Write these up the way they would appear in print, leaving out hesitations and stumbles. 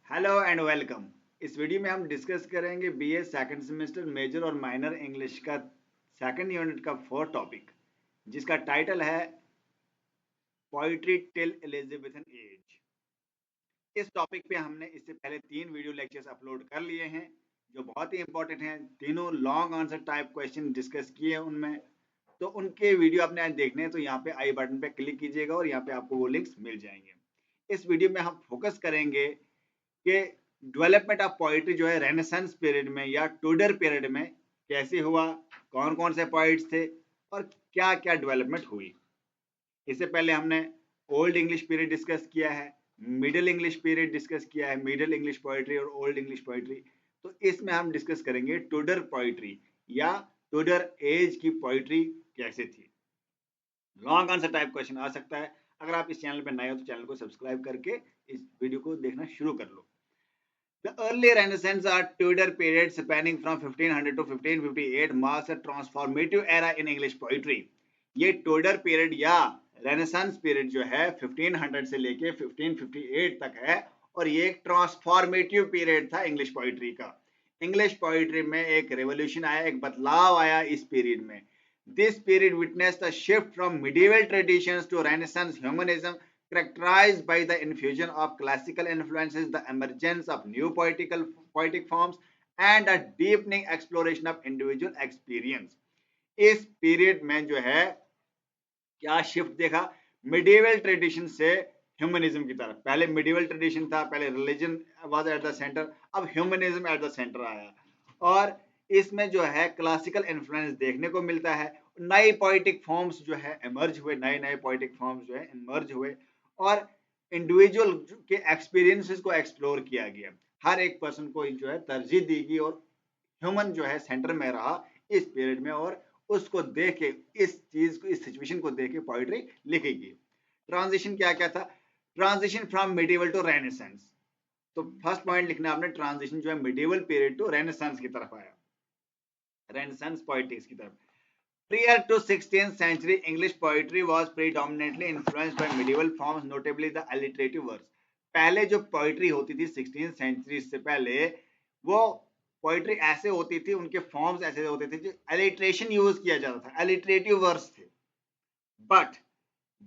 Hello and welcome. इस video में हम डिस्कस करेंगे बीए सेकंड सेमेस्टर मेजर और माइनर इंग्लिश का सेकंड यूनिट का फोर्थ टॉपिक, जिसका टाइटल है पोइट्री टिल एलिजाबेथन एज। इस टॉपिक पे हमने इससे पहले 3 वीडियो लेक्चर्स अपलोड कर लिए हैं जो बहुत ही इंपॉर्टेंट हैं। तीनों long answer type question discuss किए हैं उनमें, तो उनके वीडियो आपने आज देखने हैं तो यहाँ पे आई बटन पे क्लिक कीजिएगा और यहाँ पे आपको वो लिंक्स मिल जाएंगे। इस वीडियो में हम फोकस करेंगे कि डेवलपमेंट ऑफ पोइट्री जो है रेनेसांस पीरियड में या टूडर पीरियड में कैसे हुआ, कौन कौन से पोइट्स थे और क्या क्या डेवलपमेंट हुई। इससे पहले हमने ओल्ड इंग्लिश पीरियड डिस्कस किया है, मिडिल इंग्लिश पीरियड डिस्कस किया है, मिडिल इंग्लिश पोइट्री और ओल्ड इंग्लिश पोइट्री। तो इसमें हम डिस्कस करेंगे टूडर पोइट्री या टूडर एज की पोइट्री कैसे थी। लॉन्ग आंसर टाइप क्वेश्चन आ सकता है। अगर आप इस चैनल पर नए हो तो चैनल को सब्सक्राइब करके इस वीडियो को देखना शुरू कर लो। The early Renaissance or Tudor period spanning from 1500 to 1558 marks a transformative era in English poetry. ये Tudor period या Renaissance period जो है 1500 से लेके 1558 तक है और ये एक ट्रांसफॉर्मेटिव पीरियड था इंग्लिश पोइट्री का। इंग्लिश पोइट्री में एक रेवोल्यूशन आया, एक बदलाव आया इस पीरियड में। This period witnessed a shift from medieval traditions to Renaissance humanism, characterized by the infusion of classical influences, the emergence of new poetic forms, and a deepening exploration of individual experience. इस period में जो है क्या shift देखा, medieval tradition से humanism की तरफ। पहले मिडिवल ट्रेडिशन था, पहले religion was at the centre, अब ह्यूमनिज्म एट द सेंटर आया और इसमें जो है क्लासिकल इन्फ्लुएंस देखने को मिलता है। नए पोइटिक फॉर्म्स जो है इमर्ज हुए, नए नए पोइटिक फॉर्म्स जो है इमर्ज हुए और इंडिविजुअल के एक्सपीरियंसेस को एक्सप्लोर किया गया। हर एक पर्सन को जो है तरजीह दी गई और ह्यूमन जो है सेंटर में रहा इस पीरियड में और उसको देख के इस चीज को, इस सिचुएशन को देख के पोइट्री लिखी गई। ट्रांजिशन क्या क्या था, transition from medieval to renaissance. तो फर्स्ट पॉइंट लिखना आपने, ट्रांजिशन जो है मिडिवल पीरियड टू रेनेसांस की तरफ आया, रेनेसांस पोइटिक्स की तरफ। Prior to 16th century, English poetry was predominantly influenced by medieval forms, notably the alliterative verse. पहले जो पोइट्री होती थी 16th सेंचुरी से पहले, वो पोइट्री ऐसे होती थी, उनके फॉर्म्स ऐसे होते थे जो अलिट्रेशन यूज किया जाता था, अलिट्रेटिव वर्स थे। But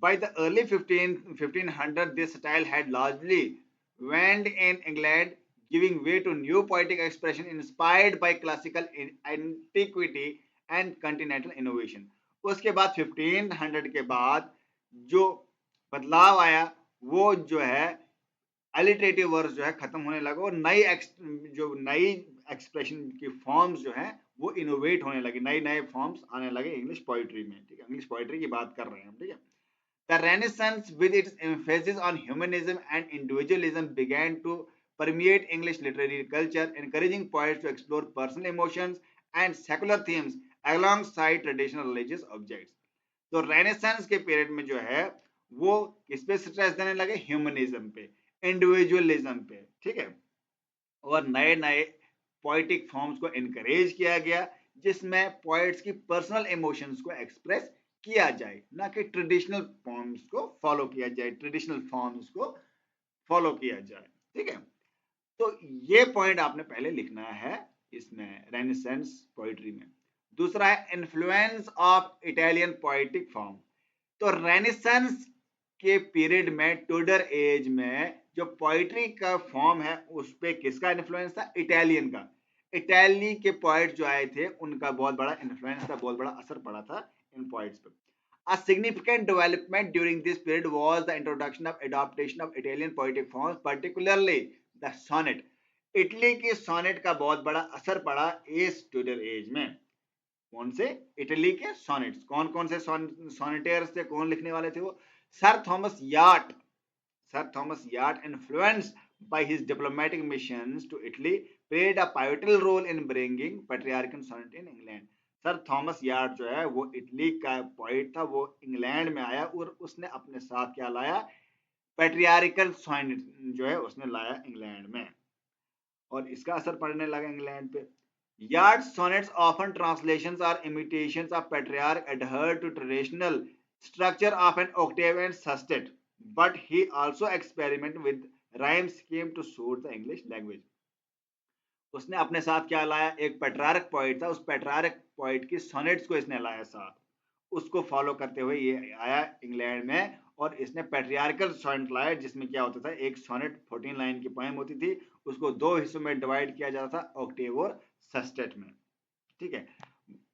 by the early 1500, this style had largely waned in England, giving way to new poetic expression inspired by classical antiquity and Continental innovation. उसके बाद 1500 के बाद जो बदलाव आया वो जो है अलिटरेटिव वर्स जो है खत्म होने लगा और नई एक्सप्रेशन की फॉर्म्स जो है वो इनोवेट होने लगे, नए नए फॉर्म्स आने लगे इंग्लिश पोइट्री में। ठीक है, इंग्लिश पोइट्री की बात कर रहे हैं हम। ठीक है, the renaissance with its emphasis on humanism and individualism began to permeate English literary culture, encouraging poets to explore personal emotions and secular themes alongside traditional religious objects. तो रेनेसांस के पीरियड में जो है वो किस पे स्ट्रेस देने लगे, ह्यूमनिज्म पे, इंडिविजुअलिज्म पे। ठीक है, और नए नए पोइटिक फॉर्म्स को इनकरेज किया गया जिसमें पोइट्स की पर्सनल इमोशंस को एक्सप्रेस किया जाए, ना कि ट्रेडिशनल फॉर्म्स को फॉलो किया जाए, ट्रेडिशनल फॉर्म्स को फॉलो किया जाए। ठीक है, तो ये पॉइंट आपने पहले लिखना है इसमें रेनेसांस पोइट्री में। दूसरा है influence of Italian poetic form. तो रेनेसांस के पीरियड में, टूडर एज में जो पोइट्री का फॉर्म है उस पे किसका इन्फ्लुएंस था, इटालियन का। इटाली के पोइट जो आए थे उनका बहुत बड़ा इन्फ्लुएंस था, बहुत बड़ा असर पड़ा था इन पोइट्स पे। A significant development during this period was the introduction of adaptation of Italian poetic forms, particularly the sonnet. Italy की सोनेट का बहुत बड़ा असर पड़ा इस टूडर एज में। कौन से, इटली के सोनेट्स। कौन कौन से सोनेटेयर्स थे, कौन लिखने वाले थे वो, sir Thomas Wyatt. Sir Thomas Wyatt, influenced by his diplomatic missions to Italy, played a pivotal role in bringing patriarchal sonnet in England. Sir Thomas yard जो है वो इटली का पोइट था, वो इंग्लैंड में आया और उसने अपने साथ क्या लाया, पैट्रियार्कल सोनेट जो है उसने लाया इंग्लैंड में और इसका असर पड़ने लगा इंग्लैंड पे। Yard sonnets, often translations or imitations of patriarch, adhere to traditional structure of an octave and sestet, but he also experimented with rhyme scheme to suit the English language. उसने अपने साथ क्या लाया, एक पेट्रार्क पोइट था, उस Petrarch poet की sonnets को इसने लाया साथ, उसको फॉलो करते हुए ये आया इंग्लैंड में, और इसने पेट्रियार्कल सोनेट लाया जिसमें क्या होता था, एक सोनेट 14 लाइन की पोएम होती थी, उसको दो हिस्सों में डिवाइड किया जाता था, ऑक्टेव और सेस्टेट में, ठीक है।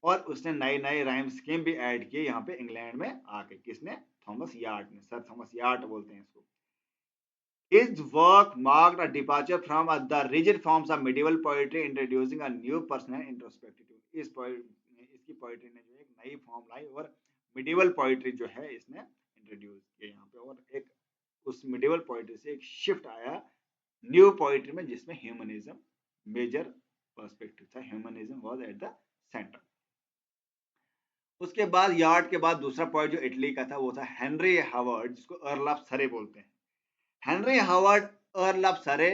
और उसने नई नई राइम स्कीम भी ऐड की यहाँ पे इंग्लैंड में आके, किसने, थॉमस यार्ड ने, सर थॉमस यार्ड बोलते हैं इसको। His work marked a departure from the rigid forms of medieval poetry, introducing a new personal introspective tone. इसकी पोइट्री ने जो एक नई फॉर्म लाई और मिडिवल पोइट्री जो है इसने इंट्रोड्यूस किया यहाँ पे, और एक उस मिडिवल पोइट्री से एक शिफ्ट आया न्यू पोइट्री में जिसमें ह्यूमनिज्म मेजर पर्सपेक्टिव था, humanism was at the centre. उसके बाद यार्ड के बाद दूसरा पॉइंट जो इटली का था वो था हेनरी हावर्ड, जिसको अर्ल ऑफ सरे बोलते हैं। Henry Howard, Earl of Surrey,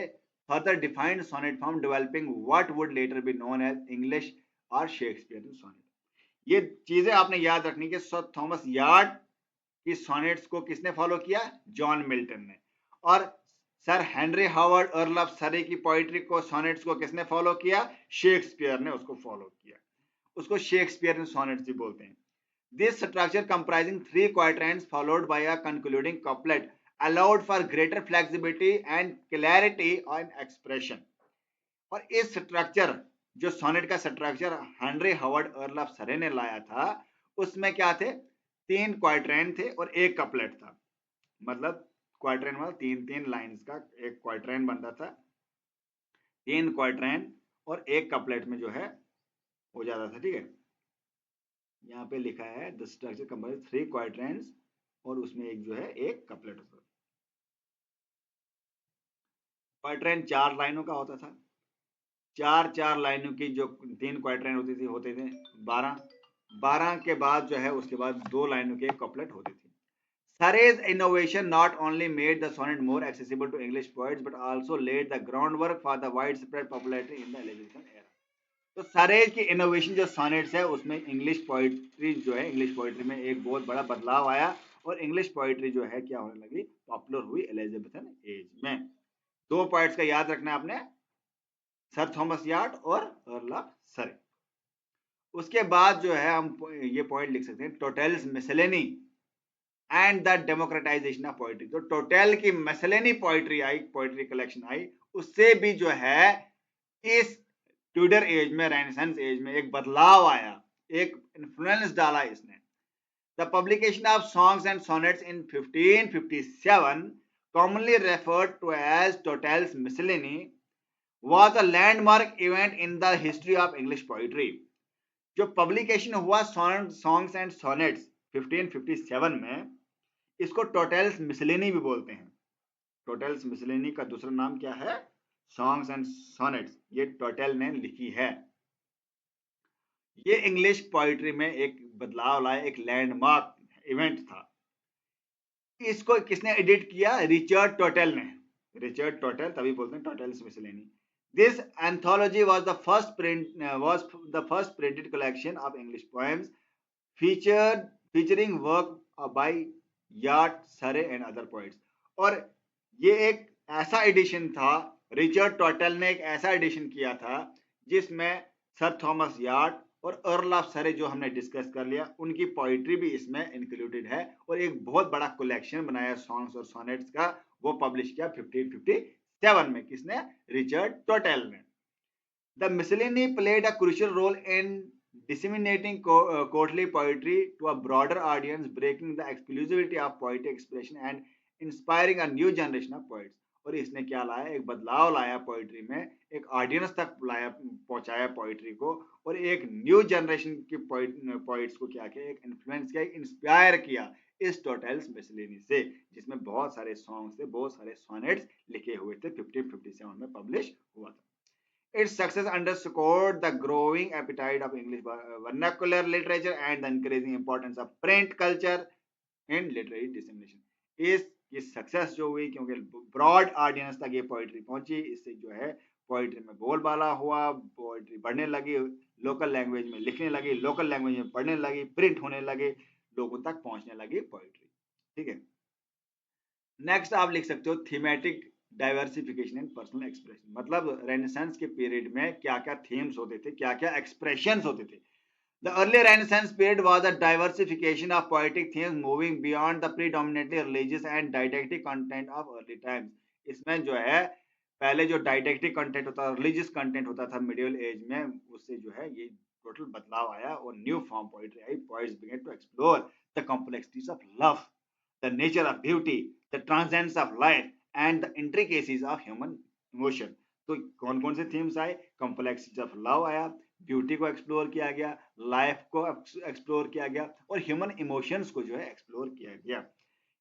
further defined sonnet form, developing what would later be known as English or Shakespearean sonnet. ये चीजें आपने याद रखनी कि सर थॉमस यार्ड की सोनेट्स को किसने फॉलो किया, जॉन मिल्टन ने, और sir Henry Howard Earl of Surrey की पोइट्री को, सोनेट्स को किसने फॉलो किया, शेक्सपियर ने उसको फॉलो किया, उसको शेक्सपियरियन सोनेट्स भी बोलते हैं। This structure comprising 3 quatrains followed by a concluding couplet allowed for greater flexibility and clarity on expression. और इस स्ट्रक्चर, जो सोनेट का structure Henry Howard Earl of Surrey ने लाया था, उसमें क्या थे, 3 क्वाट्रेन थे और एक कपलेट था, मतलब क्वाट्रेन मतलब 3-3 लाइंस का एक क्वाट्रेन बनता था, 3 क्वाट्रेन और एक कपलेट में जो है हो जाता था, ठीक है। यहाँ पे लिखा है द स्ट्रक्चर कंप्राइज 3 क्वाट्रेंस और उसमें एक जो है एक कपलेट होता था। क्वाट्रेन 4 लाइनों का होता था, 4-4 लाइनों की जो 3 क्वाट्रेन होती थी, होते थे 12 के बाद जो है उसके बाद 2 लाइनों के एक कपलेट होती थी। Surrey's innovation not only made the sonnet more accessible to English poets but also laid the groundwork for the widespread popularity in the Elizabethan era. तो सरे की इनोवेशन जो सोनेट्स है उसमें इंग्लिश पोइट्री जो है, इंग्लिश पोइट्री में एक बहुत बड़ा बदलाव आया और इंग्लिश पोइट्री जो है क्या होने लगी, पॉपुलर हुई एलिजाबेथन एज में। 2 पॉइंट्स का याद रखना आपने, सर थॉमस यार्ड और अर्ल ऑफ सरे। उसके बाद जो है हम ये पॉइंट लिख सकते हैं, Tottel's miscellany and the democratisation of poetry. तो टोटेल की मिसलेनी पोइट्री आई, पोइट्री कलेक्शन आई, उससे भी जो है इस ट्यूडर एज में, रेनेसांस एज में एक बदलाव आया, एक इन्फ्लुएंस डाला इसने। The publication of songs and sonnets in 1557, commonly referred to as Totel's Miscellany, was a landmark event in the history of English poetry. जो पब्लिकेशन हुआ सॉन्ग्स एंड सोनेट्स 1557 में, इसको टोटेल्स मिसलेनी भी बोलते हैं। टोटेल्स मिसलेनी का दूसरा नाम क्या है, सॉन्ग्स एंड सोनेट्स, ये टोटेल ने लिखी है। ये इंग्लिश पोइट्री में एक बदलाव लाया, एक लैंडमार्क इवेंट था। इसको किसने एडिट किया, रिचर्ड टोटेल ने, रिचर्ड टोटेल, तभी बोलते हैं Tottel's मिसलेनी। This anthology was the first printed collection of English poems featuring work by yard, Surrey and other poets. और ये एक ऐसा एडिशन था, रिचर्ड टोटेल ने एक ऐसा एडिशन किया था जिसमें सर थॉमस यार्ड और अर्ल ऑफ सरे जो हमने डिस्कस कर लिया, उनकी पोइट्री भी इसमें इंक्लूडेड है, और एक बहुत बड़ा कलेक्शन बनाया सॉन्ग्स और सोनेट्स का, वो पब्लिश किया 1557 में, किसने, रिचर्ड टोटेल ने। The miscellany played a crucial role in disseminating courtly poetry to a broader audience, breaking the exclusivity of poetic expression and inspiring a new generation of poets. और इसने क्या लाया, एक बदलाव लाया पोइट्री में, एक ऑडियंस तक लाया, पहुंचाया पोइट्री को, और एक न्यू जनरेशन की पोइट्स को क्या किया, एक इन्फ्लुएंस किया, इंस्पायर किया इस टोटेल्स मिसलेनी से, जिसमें बहुत सारे सॉन्ग्स थे, बहुत सारे सोनेट्स लिखे हुए थे, 1557 में पब्लिश हुआ था। Its success underscored the growing appetite of English vernacular literature and the increasing importance of print culture in literary dissemination. इसकी सक्सेस जो हुई क्योंकि ब्रॉड ऑडियंस तक ये पोइट्री पहुंची, इससे जो है पोइट्री में बोलबाला हुआ, पोइट्री बढ़ने लगी, लोकल लैंग्वेज में लिखने लगी, लोकल लैंग्वेज में पढ़ने लगी, प्रिंट होने लगे, लोगों तक पहुंचने लगी पोइट्री, ठीक है। नेक्स्ट आप लिख सकते हो thematic diversification and personal expression. मतलब रेनेसांस के पीरियड में क्या क्या थीम्स होते थे, क्या क्या एक्सप्रेशंस होते थे। The early Renaissance period was a diversification of poetic themes moving beyond the predominantly religious and didactic content of early times। इसमें जो है पहले जो डाइडेक्टिक कंटेंट होता था, रिलीजियस कंटेंट होता था मिडिवल एज में, उससे जो है ये टोटल बदलाव आया और न्यू फॉर्म पोइट्री आई। Poets began to explore the complexities of love, the nature of beauty, the transience of life and the intricacies of human emotion। तो कौन कौन से थीम्स आए? कॉम्प्लेक्सिटी ऑफ लव आया, ब्यूटी को एक्सप्लोर किया गया, लाइफ को एक्सप्लोर किया गया और ह्यूमन इमोशंस को जो है एक्सप्लोर किया गया।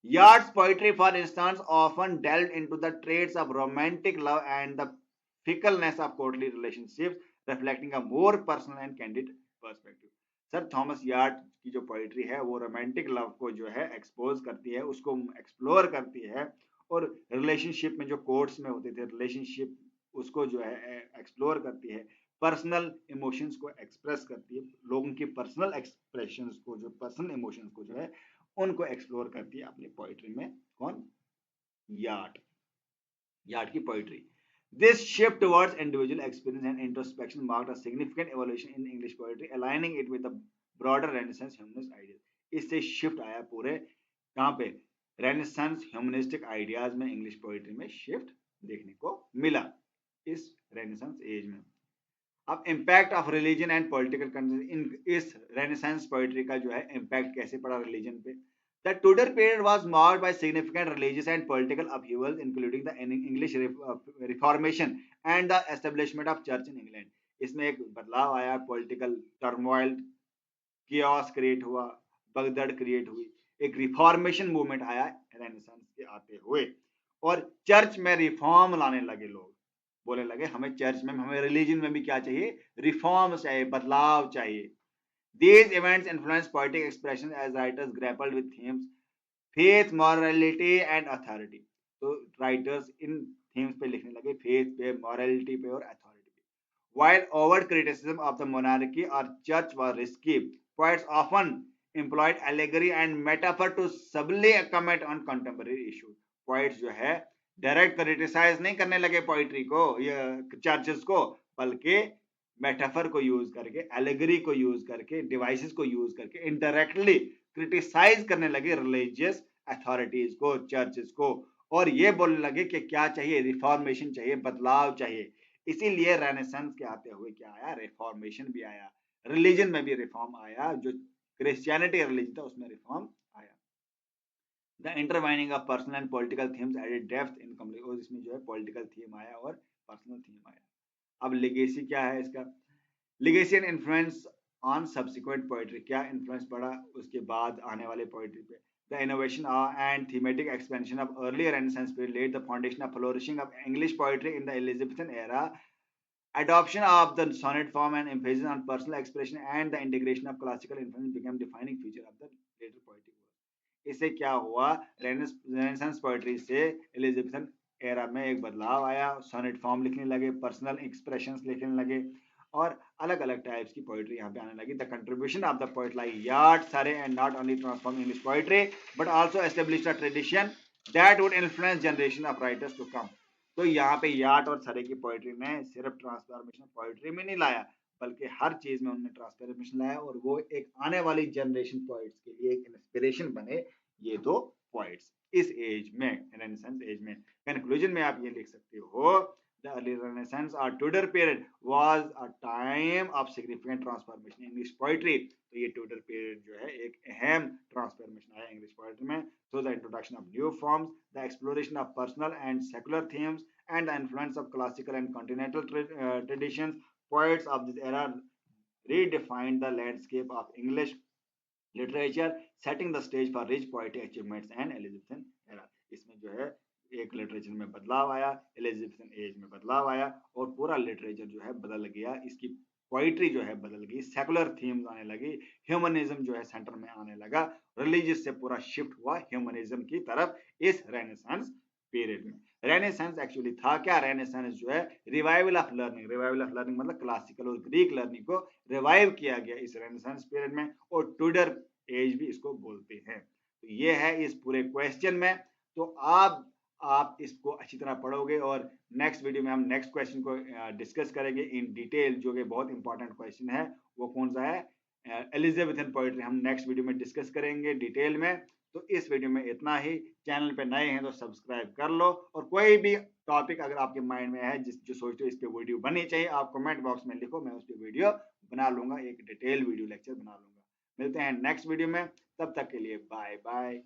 Yard's poetry, for instance, often delved into the traits of romantic love and the fickleness of courtly relationships, reflecting a more personal and candid perspective। Sir Thomas Wyatt की जो poetry है वो romantic love को जो है expose करती है, उसको एक्सप्लोर करती है, और रिलेशनशिप में जो कोर्ट्स में होते थे रिलेशनशिप उसको जो है एक्सप्लोर करती है, पर्सनल इमोशंस को एक्सप्रेस करती है, लोगों की पर्सनल एक्सप्रेशंस को, जो पर्सनल इमोशंस को जो है उनको एक्सप्लोर करती है अपनी पोइट्री में। कौन? यार्ड। यार्ड की poetry. This shift towards individual experience and introspection marked a significant evolution in English poetry, aligning it with the broader Renaissance humanist ideas। इससे शिफ्ट आया पूरे कहाँ पे? रेनेसांस ह्यूमनिस्टिक आइडियाज में इंग्लिश पोइट्री में shift देखने को मिला इस रेनेसांस एज में। अब impact of religion and political इस रेनेसांस पोइट्री का जो है इम्पैक्ट कैसे पड़ा रिलीजन पे? The Tudor period was marked by significant religious and political upheavals, including the English Reformation and the establishment of church in England। इसमें एक बदलाव आया, पॉलिटिकल टर्मोइल, कियोस क्रिएट हुआ, भगदड़ क्रिएट हुई, एक रिफॉर्मेशन मूवमेंट आया रेनेसांस के आते हुए, और चर्च में रिफॉर्म लाने लगे लोग, बोलने लगे हमें चर्च में, हमें रिलीजन में भी क्या चाहिए? रिफॉर्म चाहिए, बदलाव चाहिए। These events influenced poetic expression as writers grappled with themes faith, morality and authority। तो राइटर्स इन थीम्स पे लिखने लगे, फेथ पे, मॉरलिटी पे और अथॉरिटी पे। While overt criticism of the monarchy or church was risky, poets often employed allegory and metaphor to subtly comment on contemporary issues। poets जो है डायरेक्ट क्रिटिसाइज नहीं करने लगे पोइट्री को या चर्चेस को, बल्कि मेटाफर को यूज करके, एलेगरी को यूज करके, डिवाइसेस को यूज करके इनडायरेक्टली क्रिटिसाइज करने लगे रिलीजियस अथॉरिटीज को, चर्चेस को, और ये बोलने लगे कि क्या चाहिए? रिफॉर्मेशन चाहिए, बदलाव चाहिए। इसीलिए रेनेसांस के आते हुए क्या आया? रिफॉर्मेशन भी आया, रिलीजन में भी रिफॉर्म आया, जो क्रिश्चियनिटी रिलीजन था उसमें रिफॉर्म आया। The intertwining of personal and political themes added depth in community. इसमें जो है पॉलिटिकल थीम आया और पर्सनल थीम आया। अब लेगेसी क्या है इसका? Legacy and influence on subsequent poetry. क्या इन्फ्लुएंस पड़ा उसके बाद आने वाले पोएट्री पे? The innovation and thematic expansion of early renaissance period led the foundation of flourishing of English poetry in the Elizabethan era. Adoption of the sonnet form and emphasis on personal expression and the integration of classical influence became defining feature of the later poetic work। इससे क्या हुआ? Renaissance poetry से Elizabethan era में एक बदलाव आया, sonnet form लिखने लगे, पर्सनल एक्सप्रेशंस लिखने लगे, और अलग अलग टाइप्स की पोएट्री यहाँ पे आने लगी। The contribution of the poet like Wyatt, Surrey and not only transform English poetry but also established a tradition that would influence generation of writers to come. तो यहाँ पे यार्ड और सरे की पोएट्री ने सिर्फ ट्रांसफॉर्मेशन पोएट्री में नहीं लाया, बल्कि हर चीज में उन्होंने ट्रांसफॉर्मेशन लाया, और वो एक आने वाली जनरेशन पोएट्स के लिए एक इंस्पिरेशन बने ये दो पोएट्स इस एज में, रेनेसांस एज में। कंक्लूजन में आप ये लिख सकते हो, the early Renaissance or Tudor period was a time of significant transformation in English poetry। तो ये Tudor period जो है एक अहम ट्रांसफॉर्मेशन आया इंग्लिश पोएट्री में, through the introduction of new forms, the exploration of personal and secular themes, and the influence of classical and continental traditions। Poets of this era redefined the landscape of English literature, setting the stage for rich poetic achievements and Elizabethan era। इसमें जो है एक literature में बदलाव आया, Elizabethan age में बदलाव आया, और पूरा लिटरेचर जो है बदल गया, इसकी पोइट्री जो है बदल गई, सेकुलर थीम्स आने लगी, ह्यूमनिज्म जो है सेंटर में आने लगा, रिलीजियस से पूरा शिफ्ट हुआ ह्यूमनिज्म की तरफ इस रेनेसांस पीरियड में। रेनेसांस एक्चुअली था क्या? रेनेसांस जो है revival of learning, revival of learning मतलब क्लासिकल और ग्रीक लर्निंग को रिवाइव किया गया इस रेनेसांस पीरियड में, और टूडर एज भी इसको बोलते हैं। तो ये है इस पूरे क्वेश्चन में। तो आप आप इसको अच्छी तरह पढ़ोगे और नेक्स्ट वीडियो में हम नेक्स्ट क्वेश्चन को डिस्कस करेंगे इन डिटेल, जो कि बहुत इंपॉर्टेंट क्वेश्चन है। वो कौन सा है? एलिजाबेथन पोइट्री हम नेक्स्ट वीडियो में डिस्कस करेंगे डिटेल में। तो इस वीडियो में इतना ही। चैनल पे नए हैं तो सब्सक्राइब कर लो, और कोई भी टॉपिक अगर आपके माइंड में है जो सोचते हो इस पे वीडियो बननी चाहिए, आप कमेंट बॉक्स में लिखो, मैं उस पर वीडियो बना लूंगा, एक डिटेल वीडियो लेक्चर बना लूंगा। मिलते हैं नेक्स्ट वीडियो में, तब तक के लिए बाय बाय।